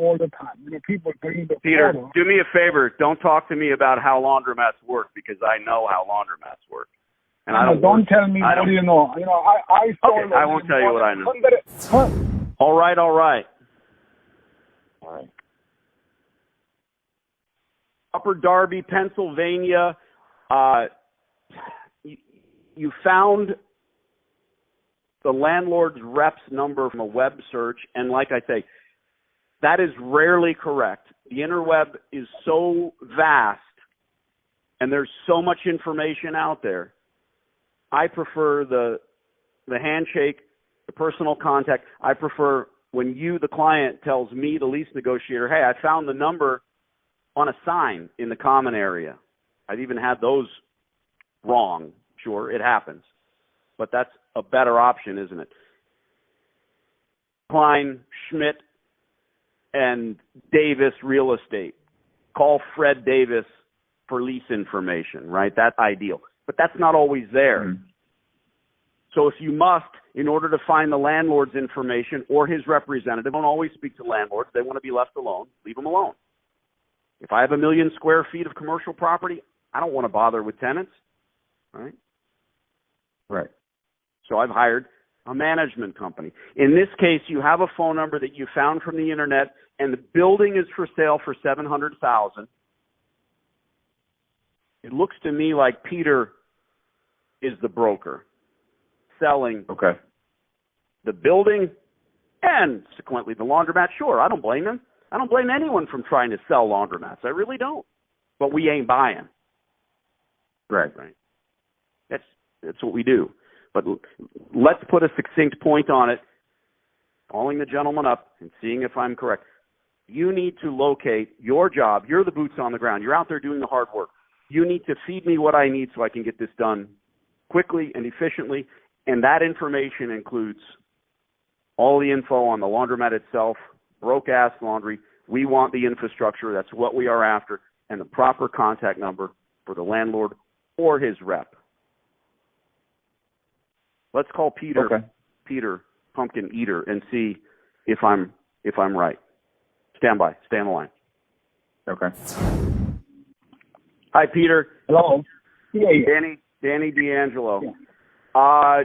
all the time. People bring the Peter, photo. do me a favor. Don't talk to me about how laundromats work because I know how laundromats work. And don't tell me what you know. I okay, I won't tell you what I know. All right. Upper Darby, Pennsylvania. You found the landlord's rep's number from a web search, and like I say, that is rarely correct. The interweb is so vast, and there's so much information out there. I prefer the handshake, the personal contact. I prefer when you, the client, tells me, the lease negotiator, hey, I found the number on a sign in the common area. I've even had those wrong. Sure, it happens. But that's a better option, isn't it? Klein, Schmidt, and Davis Real Estate. Call Fred Davis for lease information, right? That's ideal. But that's not always there. Mm-hmm. So if you must, in order to find the landlord's information or his representative, don't always speak to landlords. They want to be left alone. Leave them alone. If I have 1 million square feet of commercial property, I don't want to bother with tenants, right? Right. So I've hired a management company. In this case, you have a phone number that you found from the internet, and the building is for sale for $700,000. It looks to me like Peter is the broker selling the building and consequently the laundromat. Sure, I don't blame him. I don't blame anyone from trying to sell laundromats. I really don't. But we ain't buying. Right. That's what we do. But let's put a succinct point on it, calling the gentleman up and seeing if I'm correct. You need to locate your job. You're the boots on the ground. You're out there doing the hard work. You need to feed me what I need so I can get this done quickly and efficiently. And that information includes all the info on the laundromat itself, broke-ass laundry. We want the infrastructure. That's what we are after. And the proper contact number for the landlord or his rep. Let's call Peter, Peter Pumpkin Eater, and see if I'm right. Stand by. Stay on the line. Okay. Hi, Peter. Hello. Yeah. Danny D'Angelo. Yeah.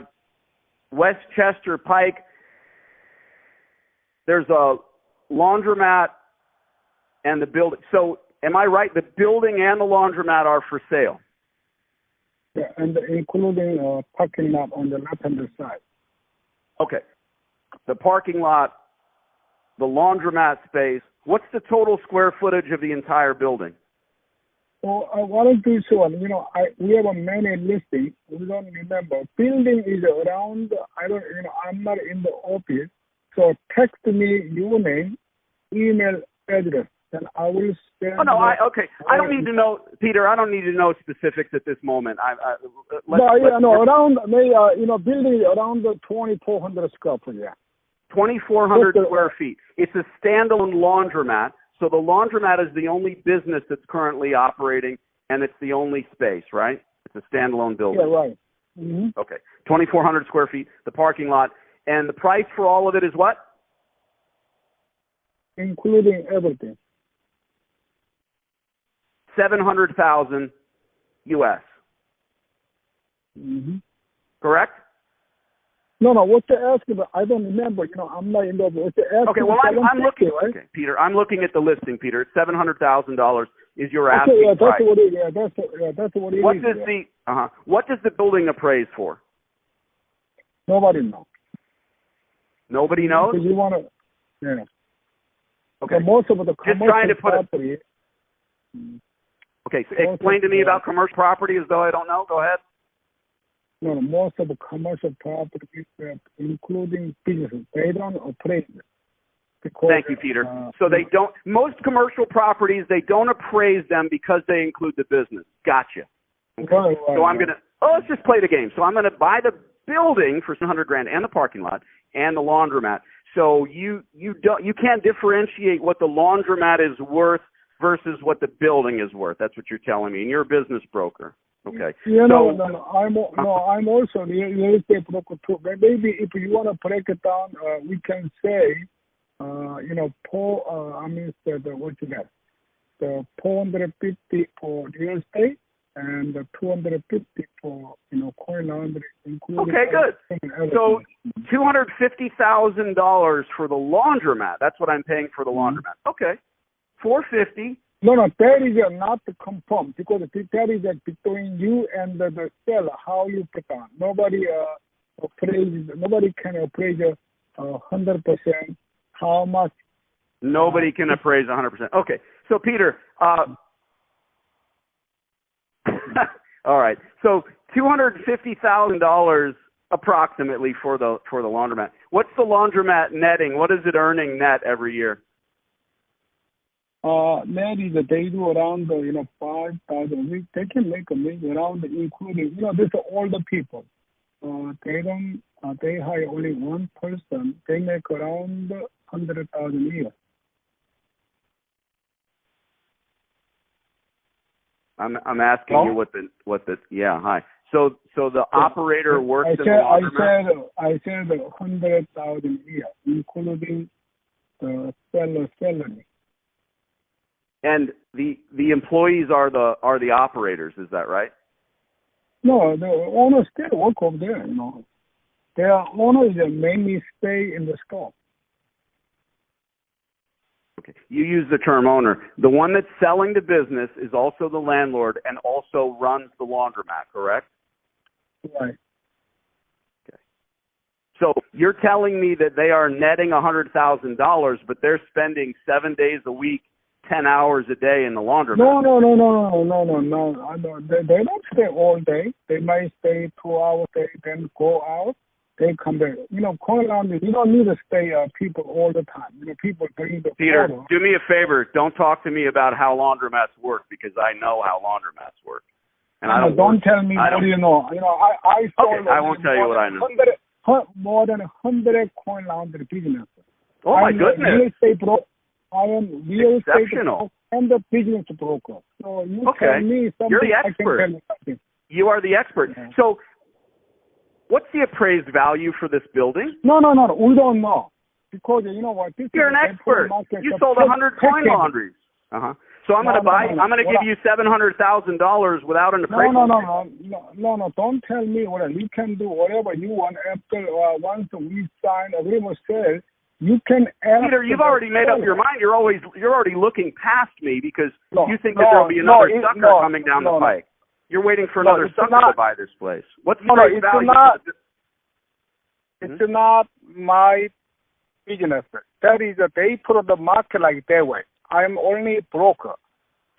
Westchester Pike. There's a laundromat and the building. So, am I right? The building and the laundromat are for sale. Yeah, and including parking lot on the left-hand side. Okay. The parking lot, the laundromat space. What's the total square footage of the entire building? Well, why don't you show them? We have a many listing. We don't remember. Building is around. I'm not in the office. So text me your name, email address, and I will send. Oh no, I don't need to know, Peter. I don't need to know specifics at this moment. Around building is around the 2,400 square feet. Yeah. 2,400 square feet. It's a standalone laundromat. So the laundromat is the only business that's currently operating, and it's the only space, right? It's a standalone building. Yeah, right. Mm-hmm. Okay. 2,400 square feet, the parking lot. And the price for all of it is what? Including everything. $700,000 US. Mm-hmm. Correct? No, what they're asking, but I don't remember. I'm not in the. What they're asking. Okay, well, I'm looking. Right? Okay, Peter, I'm looking at the listing. Peter, it's $700,000 is your asking price. That's what it is. What does the building appraise for? Nobody knows. Nobody knows. Because you want to. Yeah. Okay. So most of the commercial property. Okay, so explain to me about commercial property as though I don't know. Go ahead. No, most of the commercial properties, including businesses, they don't operate. Thank you, Peter. So they don't. Most commercial properties, they don't appraise them because they include the business. Gotcha. Okay. Right, so I'm gonna. Let's just play the game. So I'm gonna buy the building for $100,000 and the parking lot and the laundromat. So you can't differentiate what the laundromat is worth versus what the building is worth. That's what you're telling me, and you're a business broker. Okay. Yeah, no. I'm also a real estate broker too. Maybe if you want to break it down, we can say what you got? The 450 for real estate and the 250 for, coin laundry, including. Okay, good. So $250,000 for the laundromat. That's what I'm paying for the laundromat. Okay. $450. No, that is not confirmed because that is between you and the seller, how you put on. Nobody can appraise 100% how much. Nobody can appraise 100%. Okay. So, Peter, all right. So $250,000 approximately for the laundromat. What's the laundromat netting? What is it earning net every year? Net is they do around 5,000. They can make a million around, including these are older people. They hire only one person. They make around 100,000 a year. I'm asking you what the hi. So the operator works in the laundromat. I said 100,000 a year, including the seller salary. And the employees are the operators, is that right? No, the owners still work over there. Their owners mainly stay in the store. Okay. You use the term owner. The one that's selling the business is also the landlord and also runs the laundromat, correct? Right. Okay. So you're telling me that they are netting $100,000, but they're spending 7 days a week, 10 hours a day in the laundromat. No. They don't stay all day. They might stay 2 hours, they then go out. They come back. Coin laundry, you don't need to stay people all the time. People bring the Peter, photo. do me a favor. Don't talk to me about how laundromats work because I know how laundromats work. And don't tell me what you know. I okay, I won't tell you what I know. More than 100 coin laundry businesses. Oh my goodness! I am real estate broker and the business broker. So you tell me something. You're the expert. I can tell you something. You are the expert. Yeah. So, what's the appraised value for this building? No. We don't know because you know what? You're an expert. You sold 100 coin laundries. So I'm going to buy. I'm going to give you $700,000 without an appraisal. No. Don't tell me what you can do. Whatever you want after once we sign agreement sale. You can ask. Peter, you've already made up your mind. You're already looking past me because you think that there'll be another sucker coming down the pike. You're waiting for another sucker to buy this place. What's the value? It's not my business. That is, they put the market like that way. I'm only a broker.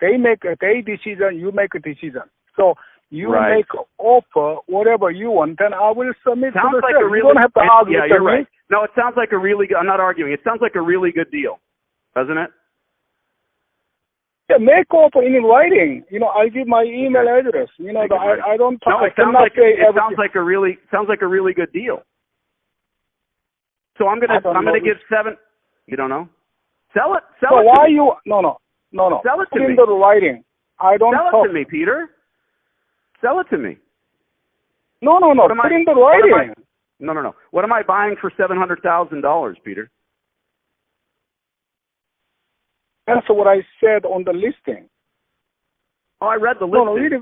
They make a decision. You make a decision. So you make offer whatever you want, then I will submit to the sale. You don't have to argue with me. Right. No, it sounds like I'm not arguing. It sounds like a really good deal, doesn't it? Yeah, make offer in writing. I'll give my email address. I don't talk. No, it sounds like a really good deal. So I'm gonna give 7. You don't know? Sell it. So why you? No. Sell it to me. Put in the writing. I don't talk. Sell it to me, Peter. Sell it to me. No. Put in the writing. No. What am I buying for $700,000, Peter? That's what I said on the listing. Oh, I read the listing. No, really.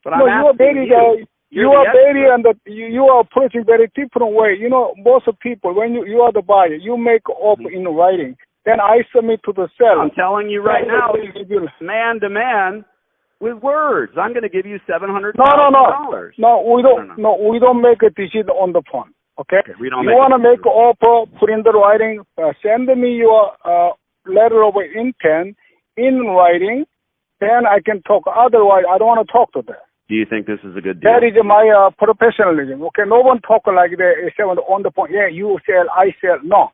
But I'm asking you are very and you are approaching very different way. Most of people, when you are the buyer, you make offer in writing. Then I submit to the seller. I'm telling you right now, man to man, with words. I'm going to give you $700,000. No, we don't make a decision on the phone. Okay? We don't. You want to make an offer, put in the writing, send me your letter of intent in writing, then I can talk. Otherwise, I don't want to talk to them. Do you think this is a good deal? That is my professionalism. Okay, no one talk like that on the phone. Yeah, you sell, I sell. No.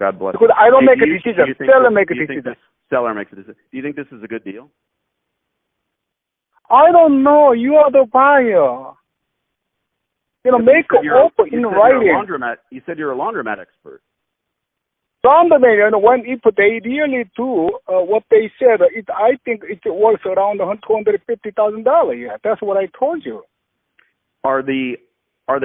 God bless. Because I don't make a decision. Seller make a decision. Seller makes a decision. Do you think this is a good deal? I don't know. You are the buyer. Make an offer in writing. You said you're a laundromat expert. Laundromat, if they really do what they said, I think it's worth around $250,000. Yeah, that's what I told you. Are the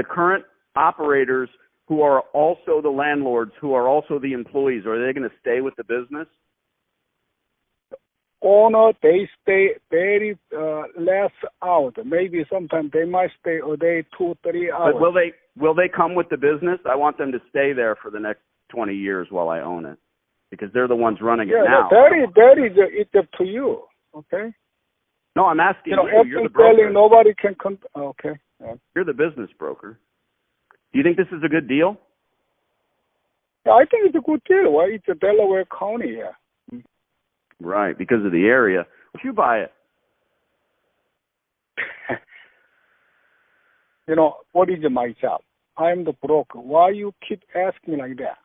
current operators who are also the landlords, who are also the employees, are they going to stay with the business? Owner, they stay very less out. Maybe sometimes they might stay a day, 2-3 hours. But will they come with the business? I want them to stay there for the next 20 years while I own it, because they're the ones running it now. That is it's up to you. Okay. No, I'm asking you. You're the broker. broker. Nobody can come. Okay. Yeah. You're the business broker. Do you think this is a good deal? Yeah, I think it's a good deal. Why? It's a Delaware County here. Right, because of the area. Would you buy it? What is my job? I am the broker. Why you keep asking like that?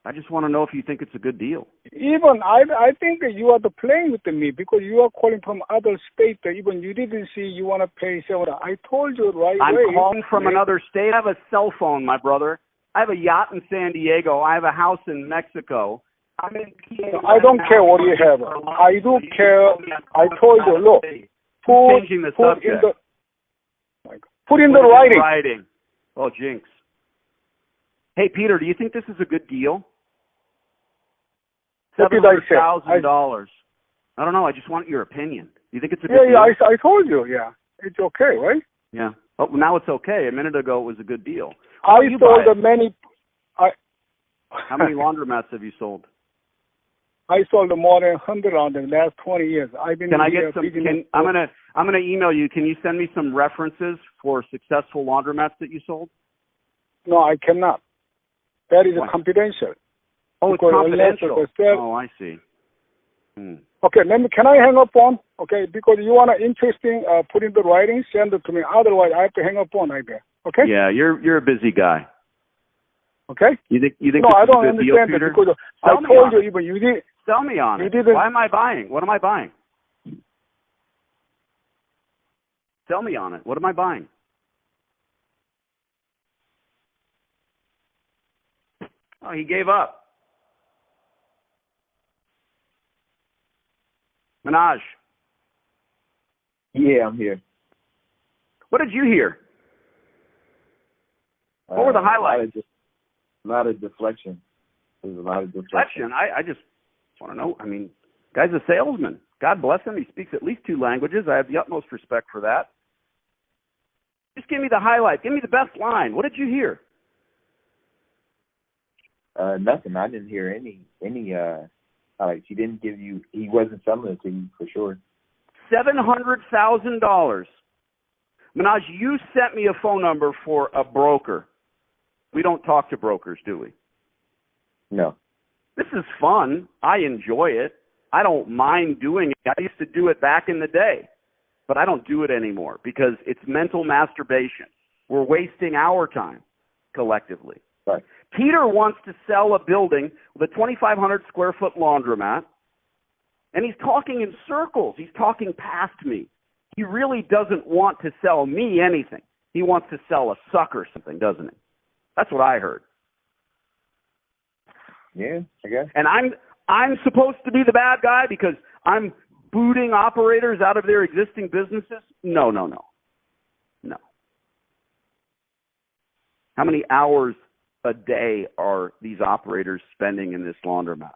I just want to know if you think it's a good deal. Even I think you are playing with me because you are calling from other state. Even you didn't see you want to pay $7. I told you right away. I'm calling from another state. I have a cell phone, my brother. I have a yacht in San Diego. I have a house in Mexico. I'm in PA. I don't care what you have. I do care. I told you, look, changing the subject. Put in the writing. Oh, jinx. Hey, Peter, do you think this is a good deal? $700,000. I don't know. I just want your opinion. Do you think it's a good deal? Yeah, I told you. Yeah, it's okay, right? Yeah. Oh, now it's okay. A minute ago, it was a good deal. I sold many. How many laundromats have you sold? I sold more than 100 on the last 20 years. I've been. Can I get some? I'm gonna email you. Can you send me some references for successful laundromats that you sold? No, I cannot. That is confidential. Oh, it's confidential. Oh, I see. Okay, can I hang up on? Okay, because you want to interesting, put in the writing, send it to me. Otherwise, I have to hang up on right there. Okay? Yeah, you're a busy guy. Okay? You think? No, I don't understand that because I told you, but you did. Sell me on it. Why am I buying? What am I buying? Sell me on it. What am I buying? Oh, he gave up. Minaj. Yeah, I'm here. What did you hear? What were the highlights? A lot of deflection. There's a lot of deflection. I just want to know. I mean, guy's a salesman. God bless him. He speaks at least 2 languages. I have the utmost respect for that. Just give me the highlight. Give me the best line. What did you hear? Nothing. I didn't hear any highlights. He wasn't selling it to you for sure. $700,000. Minaj, you sent me a phone number for a broker. We don't talk to brokers, do we? No. This is fun. I enjoy it. I don't mind doing it. I used to do it back in the day, but I don't do it anymore because it's mental masturbation. We're wasting our time collectively. Right. Peter wants to sell a building with a 2,500 square foot laundromat, and he's talking in circles. He's talking past me. He really doesn't want to sell me anything. He wants to sell a sucker something, doesn't he? That's what I heard. Yeah, I guess. And I'm supposed to be the bad guy because I'm booting operators out of their existing businesses? No. How many hours a day are these operators spending in this laundromat?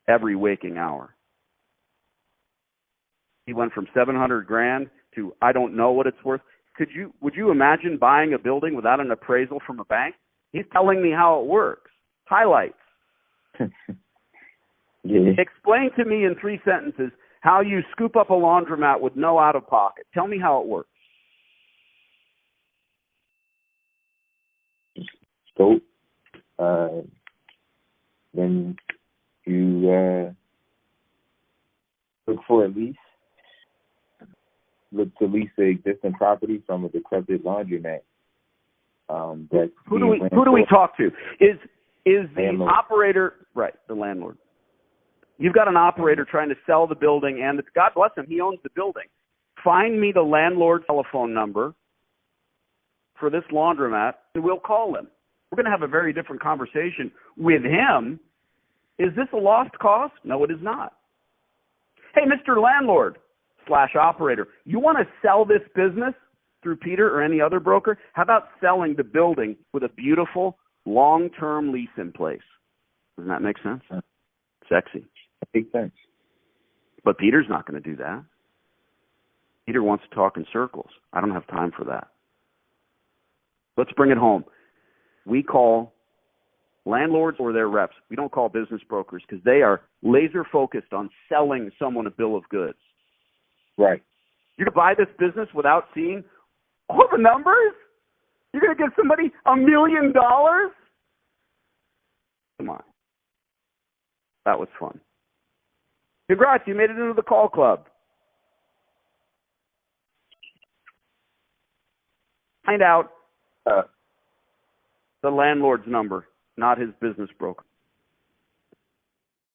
Every waking hour. He went from $700,000 to I don't know what it's worth. Would you imagine buying a building without an appraisal from a bank? He's telling me how it works. Highlights. Yeah. Explain to me in 3 sentences how you scoop up a laundromat with no out-of-pocket. Tell me how it works. Scope. Then you look for a lease. Look to lease the existing property from a decrepit laundromat. Who do we talk to? Is the operator right? The landlord. You've got an operator trying to sell the building, and God bless him, he owns the building. Find me the landlord's telephone number for this laundromat, and we'll call him. We're going to have a very different conversation with him. Is this a lost cause? No, it is not. Hey, Mr. Landlord / operator, you want to sell this business through Peter or any other broker? How about selling the building with a beautiful long-term lease in place. Doesn't that make sense? Sexy. That makes sense. But Peter's not going to do that. Peter wants to talk in circles. I don't have time for that. Let's bring it home. We call landlords or their reps. We don't call business brokers because they are laser focused on selling someone a bill of goods. Right. You're going to buy this business without seeing all the numbers? You're going to give somebody $1 million? Come on. That was fun. Congrats, you made it into the call club. Find out the landlord's number, not his business broker.